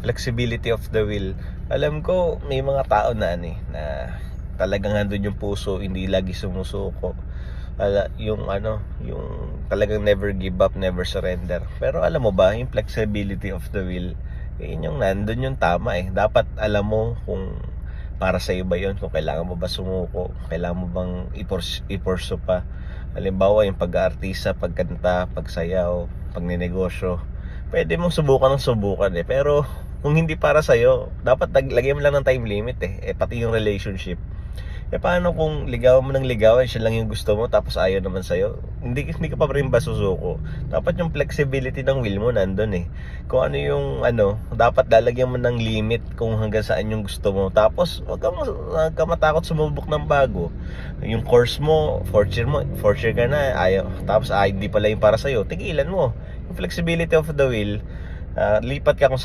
flexibility of the will. Alam ko may mga tao na na talagang nandun yung puso, hindi lagi sumusuko. Yung talagang never give up, never surrender. Pero alam mo ba, yung flexibility of the will, yun yung nandun yung tama eh. Dapat alam mo kung para sa iba yun, kung kailangan mo ba sumuko, kailangan mo bang ipurso pa. Halimbawa yung pag-aartista, pagkanta, pagsayaw, pagninegosyo, pwede mong subukan ng subukan eh. Pero kung hindi para sa'yo, dapat lagyan mo lang ng time limit eh. Pati yung relationship. Paano kung ligawan mo ng ligawan, siya lang yung gusto mo, tapos ayaw naman sa'yo? Hindi ka pa rin ba susuko? Dapat yung flexibility ng will mo nandun eh. Kung ano yung dapat lalagyan mo ng limit kung hanggang saan yung gusto mo. Tapos huwag ka matakot sumubok ng bago. Yung course mo, fourth year ka na, ayaw. Tapos hindi pala yung para sa'yo, tigilan mo. Yung flexibility of the will, lipat ka kung